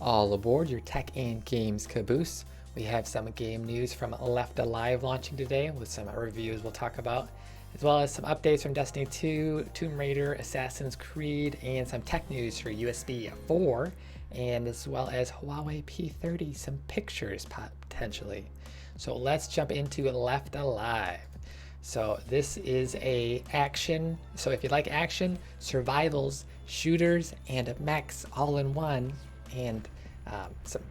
All aboard your tech and games caboose. We have some game news from Left Alive launching today with some reviews we'll talk about, as well as some updates from Destiny 2, Tomb Raider, Assassin's Creed, and some tech news for USB 4, and as well as Huawei P30, some pictures potentially. So let's jump into Left Alive. So this is a action, so if you like action, survivals, shooters, and mechs all in one, and some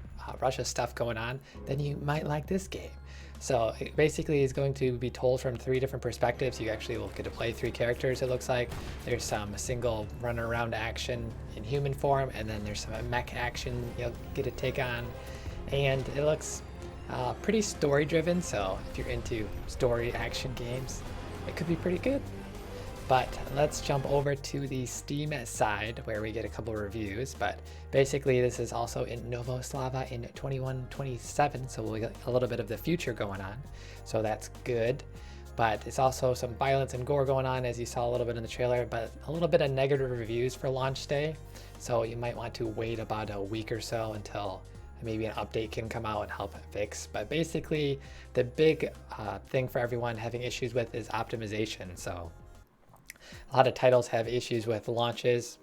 Russia stuff going on, then you might like this game. So it basically is going to be told from 3 different perspectives. You actually will get to play 3 characters, it looks like. There's some single run around action in human form, and then there's some mech action you'll get to take on. And it looks pretty story driven, so if you're into story action games, it could be pretty good. But let's jump over to the Steam side where we get a couple of reviews. But basically this is also in Novoslava in 2127, so we'll get a little bit of the future going on, so that's good. But it's also some violence and gore going on, as you saw a little bit in the trailer, but a little bit of negative reviews for launch day, so you might want to wait about a week or so until maybe an update can come out and help fix. But basically the big thing for everyone having issues with is optimization. So a lot of titles have issues with launches,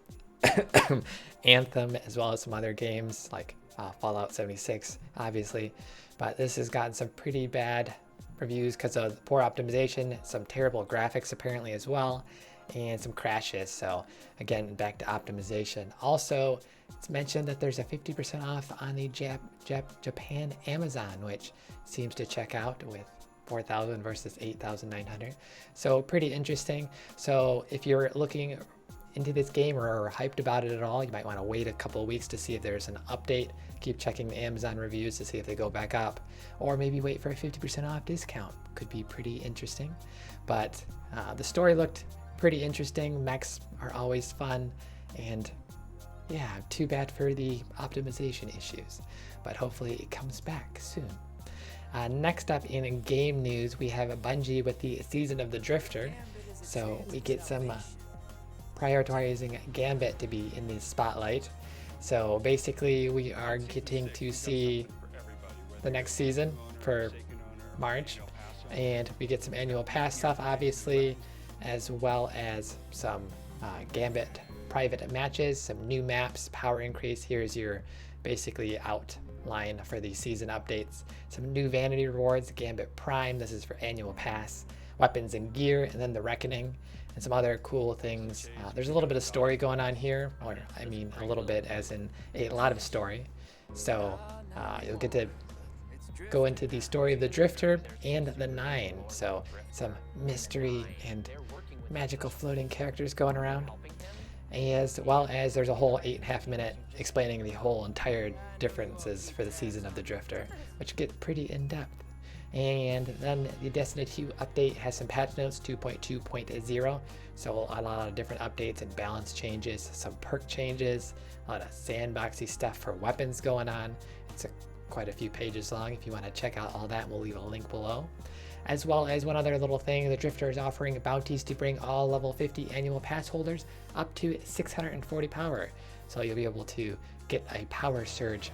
Anthem, as well as some other games like Fallout 76, obviously. But this has gotten some pretty bad reviews because of poor optimization, some terrible graphics apparently as well, and some crashes. So again, back to optimization. Also, it's mentioned that there's a 50% off on the Japan Amazon, which seems to check out with 4,000 versus 8,900. So pretty interesting. So if you're looking into this game or are hyped about it at all, you might want to wait a couple of weeks to see if there's an update. Keep checking the Amazon reviews to see if they go back up, or maybe wait for a 50% off discount. Could be pretty interesting. But the story looked pretty interesting. Mechs are always fun, and yeah, too bad for the optimization issues, but hopefully it comes back soon. Next up in game news, we have Bungie with the Season of the Drifter. So we get some prioritizing Gambit to be in the spotlight. So basically we are getting to see the next season for March, and we get some annual pass stuff obviously, as well as some Gambit private matches, some new maps, power increase. Here's your basically outline for the season updates. Some new vanity rewards, Gambit Prime, this is for annual pass, weapons and gear, and then the Reckoning, and some other cool things. There's a little bit of story going on here, or I mean a little bit as in a lot of story. So you'll get to go into the story of the Drifter and the Nine. So some mystery and magical floating characters going around, as well as there's a whole 8.5 minute explaining the whole entire differences for the Season of the Drifter, which get pretty in-depth. And then the Destiny 2 update has some patch notes 2.2.0, so a lot of different updates and balance changes, some perk changes, a lot of sandboxy stuff for weapons going on. It's quite a few pages long. If you want to check out all that, we'll leave a link below. As well as one other little thing, the Drifter is offering bounties to bring all level 50 annual pass holders up to 640 power. So you'll be able to get a power surge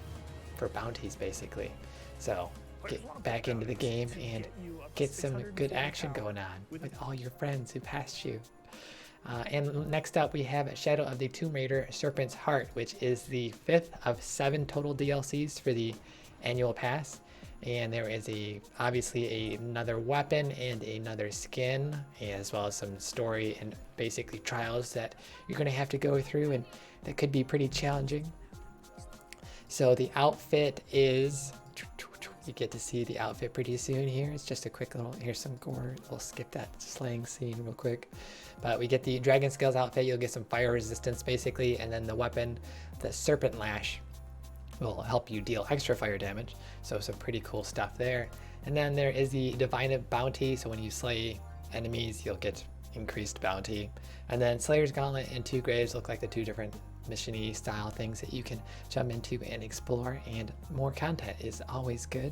for bounties basically. So get back into the game and get some good action going on with all your friends who passed you. And next up we have Shadow of the Tomb Raider Serpent's Heart, which is the 5th of 7 total DLCs for the annual pass. And there is obviously another weapon and another skin, as well as some story and basically trials that you're going to have to go through, and that could be pretty challenging. So the outfit is, you get to see the outfit pretty soon here. It's just a quick little, here's some gore. We'll skip that slaying scene real quick. But we get the Dragon Scales outfit. You'll get some fire resistance basically, and then the weapon, the Serpent Lash, will help you deal extra fire damage. So some pretty cool stuff there. And then there is the Divine Bounty, so when you slay enemies you'll get increased bounty. And then Slayer's Gauntlet and 2 Graves look like the 2 different mission-y style things that you can jump into and explore, and more content is always good.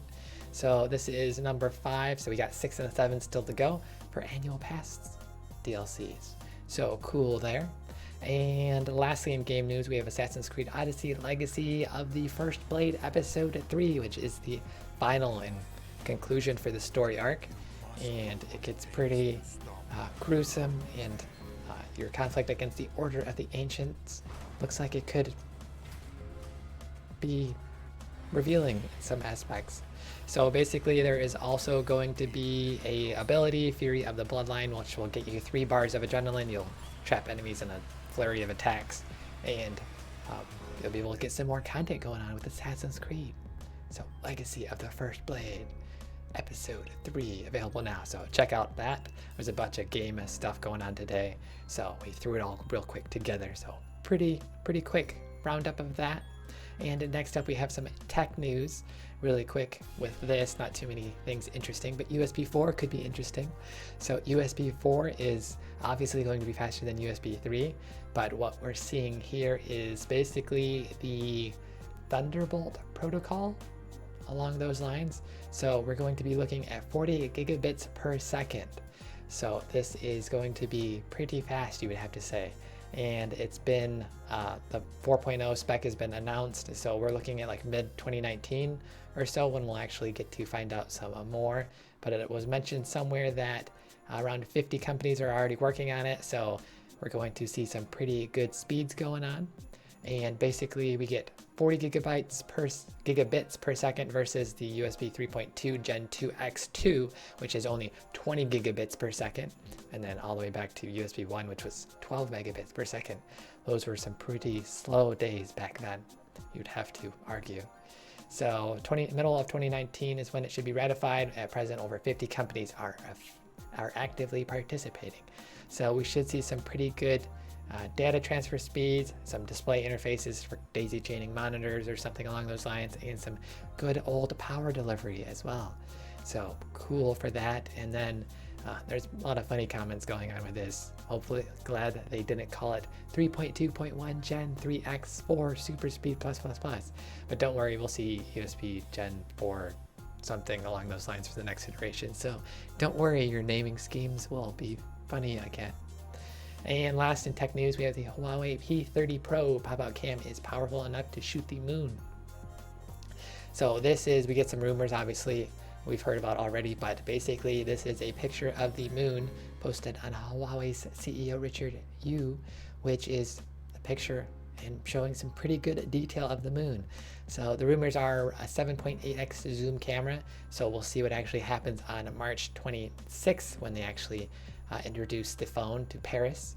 So this is number 5, so we got 6 and 7 still to go for annual pass DLCs. So cool there. And lastly, in game news, we have Assassin's Creed Odyssey Legacy of the First Blade Episode 3, which is the final and conclusion for the story arc. And it gets pretty gruesome, and your conflict against the Order of the Ancients looks like it could be revealing in some aspects. So basically there is also going to be a ability, Fury of the Bloodline, which will get you 3 bars of adrenaline. You'll trap enemies in a flurry of attacks, and you'll be able to get some more content going on with Assassin's Creed. So Legacy of the First Blade Episode 3 available now, so check out that. There's a bunch of game stuff going on today, so we threw it all real quick together. So pretty quick roundup of that. And next up we have some tech news really quick with this. Not too many things interesting, but USB 4 could be interesting. So USB 4 is obviously going to be faster than USB 3, but what we're seeing here is basically the Thunderbolt protocol along those lines. So we're going to be looking at 40 gigabits per second. So this is going to be pretty fast, you would have to say. And it's been, the 4.0 spec has been announced, so we're looking at like mid 2019 or so when we'll actually get to find out some more. But it was mentioned somewhere that around 50 companies are already working on it, so we're going to see some pretty good speeds going on. And basically we get 40 gigabits per second versus the USB 3.2 Gen 2 X2, which is only 20 gigabits per second, and then all the way back to USB 1, which was 12 megabits per second. Those were some pretty slow days back then, you'd have to argue. So middle of 2019 is when it should be ratified. At present, over 50 companies are actively participating. So we should see some pretty good data transfer speeds, some display interfaces for daisy chaining monitors or something along those lines, and some good old power delivery as well. So cool for that. And then there's a lot of funny comments going on with this. Hopefully, glad that they didn't call it 3.2.1 Gen 3X4 Super Speed plus. But don't worry, we'll see USB Gen 4 something along those lines for the next iteration. So don't worry, your naming schemes will be funny again. And last in tech news, we have the Huawei P30 Pro pop-out cam is powerful enough to shoot the moon. So this is, we get some rumors obviously we've heard about already, but basically this is a picture of the moon posted on Huawei's CEO Richard Yu, which is a picture and showing some pretty good detail of the moon. So the rumors are a 7.8x zoom camera, so we'll see what actually happens on March 26th when they actually introduce the phone to Paris.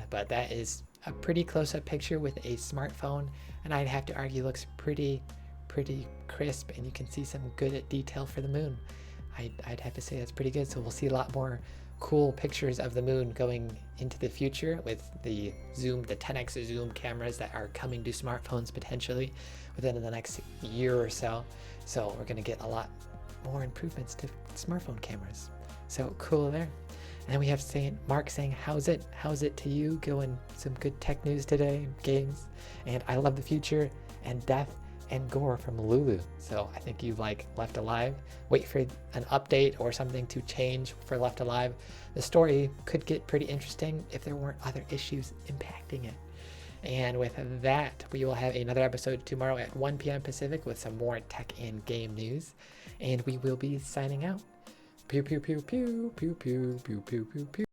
But that is a pretty close-up picture with a smartphone, and I'd have to argue looks pretty crisp, and you can see some good detail for the moon. I'd have to say that's pretty good. So we'll see a lot more cool pictures of the moon going into the future with the 10x zoom cameras that are coming to smartphones potentially within the next year or so. So we're going to get a lot more improvements to smartphone cameras. So cool there. And then we have Mark saying, how's it to you? Going some good tech news today, games, and I love the future, and death and gore from Lulu. So I think you like Left Alive. Wait for an update or something to change for Left Alive. The story could get pretty interesting if there weren't other issues impacting it. And with that, we will have another episode tomorrow at 1 p.m. Pacific with some more tech and game news. And we will be signing out. Pew, pew, pew, pew, pew, pew, pew, pew, pew, pew.